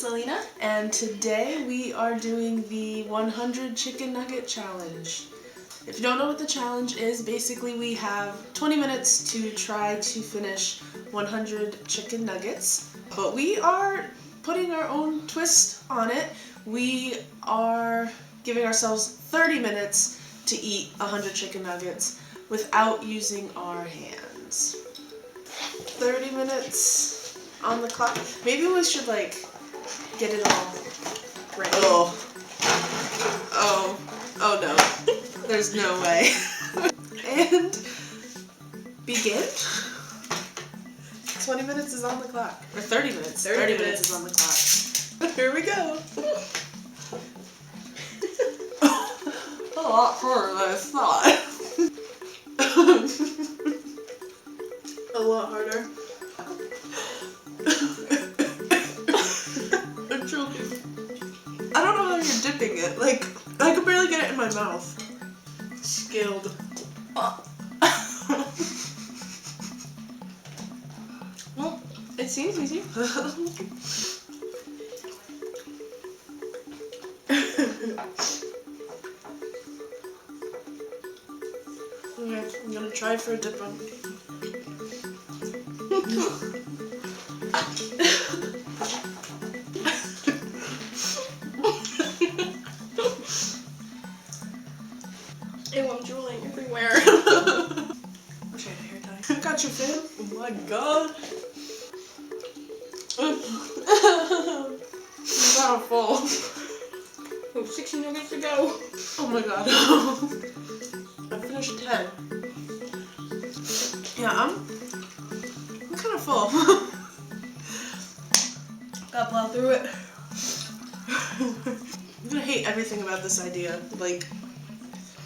Salina, and today we are doing the 100 Chicken Nugget Challenge. If you don't know what the challenge is, basically we have 20 minutes to try to finish 100 chicken nuggets, but we are putting our own twist on it. We are giving ourselves 30 minutes to eat 100 chicken nuggets without using our hands. 30 minutes on the clock. Maybe we should get it all ready. Oh no. There's no way. And begin. 20 minutes is on the clock. Or 30 minutes. 30 minutes is on the clock. Here we go. A lot harder than I thought. A lot harder. I'm choking. I don't know how you're dipping it. I could barely get it in my mouth. Skilled. Well, it seems easy. Okay, I'm gonna try for a dip on. Ew, I'm drooling everywhere. Wish I had a hair tie. Got your fan? Oh my god. I'm kind of full. Oh, 60 nuggets to go. Oh my god. I finished 10. Yeah, I'm kind of full. Gotta plow through it. I'm gonna hate everything about this idea,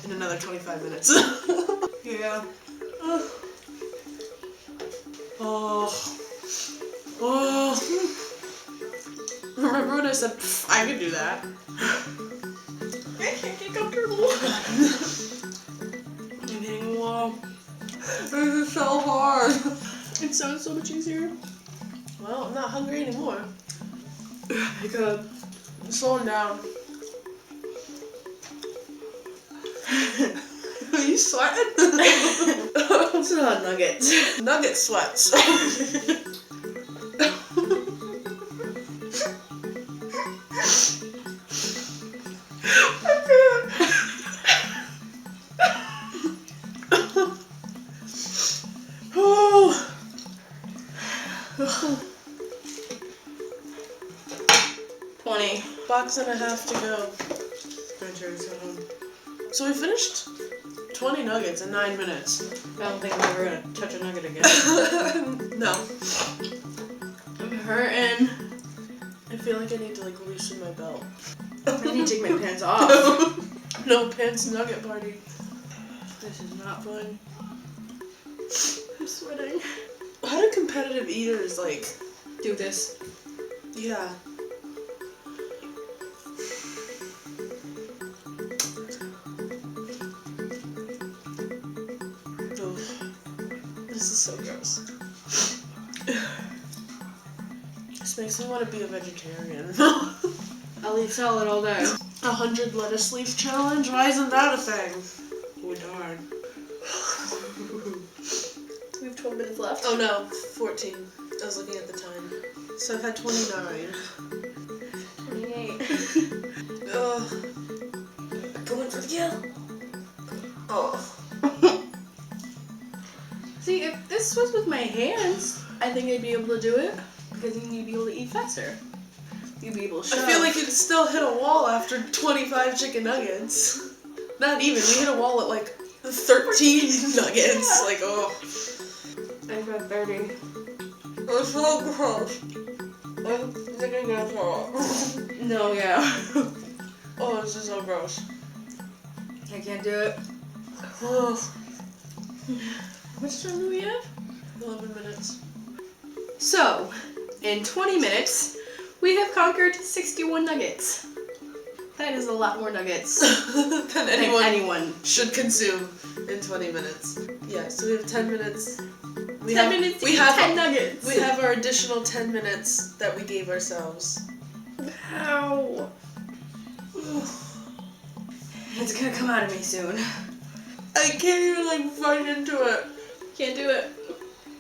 in another 25 minutes. Yeah. Remember when I said, I could do that? I can't get comfortable. I'm hitting a wall. This is so hard. It sounds so much easier. Well, I'm not hungry anymore. Because I'm slowing down. Are you sweating? It's not nuggets. Nugget sweats. Box and a half to go. So we finished 20 nuggets in 9 minutes. I don't think I'm ever gonna touch a nugget again. No. I'm hurting. I feel like I need to loosen my belt. I need to take my pants off. No pants nugget party. This is not fun. I'm sweating. How do competitive eaters do this? Yeah. This is so gross. This makes me want to be a vegetarian. I'll eat salad all day. 100 lettuce leaf challenge? Why isn't that a thing? Oh darn. We have 12 minutes left. Oh no, 14. I was looking at the time. So I've had 29. 28. Ugh. Going for the kill. Oh. See, if this was with my hands, I think I'd be able to do it. Because then you'd be able to eat faster. You'd be able to shove. I feel like you'd still hit a wall after 25 chicken nuggets. Not even. We hit a wall at 13 nuggets. I've got 30. It's so gross. I'm thinking gonna throw up. No, yeah. Oh, this is so gross. I can't do it. Oh. How much time do we have? 11 minutes. So, in 20 minutes, we have conquered 61 nuggets. That is a lot more nuggets than anyone should consume in 20 minutes. Yeah, so we have 10 minutes. We have 10 nuggets. We have our additional 10 minutes that we gave ourselves. Ow. It's gonna come out of me soon. I can't even like bite into it. Can't do it.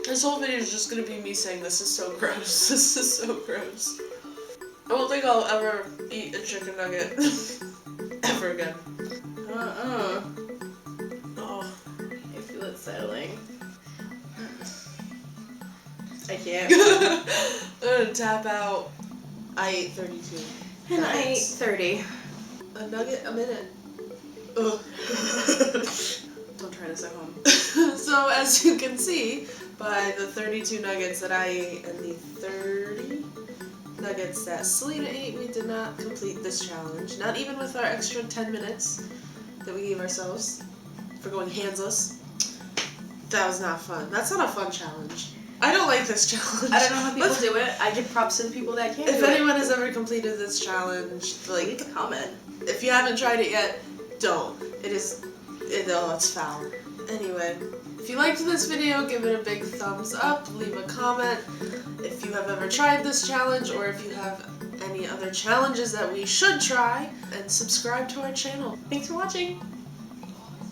This whole video is just gonna be me saying this is so gross. This is so gross. I don't think I'll ever eat a chicken nugget ever again. Oh. I feel it settling. I can't. I'm gonna tap out. I ate 32. And I ate 30. A nugget a minute. Ugh. Don't try this at home. So as you can see, by the 32 nuggets that I ate and the 30 nuggets that Salina ate, we did not complete this challenge. Not even with our extra 10 minutes that we gave ourselves for going handless. That was not fun. That's not a fun challenge. I don't like this challenge. I don't know how people do it. I give props to the people that can. If anyone has ever completed this challenge, like, leave a comment. If you haven't tried it yet, don't. It's foul. Anyway, if you liked this video, give it a big thumbs up, leave a comment. If you have ever tried this challenge, or if you have any other challenges that we should try, and subscribe to our channel. Thanks for watching.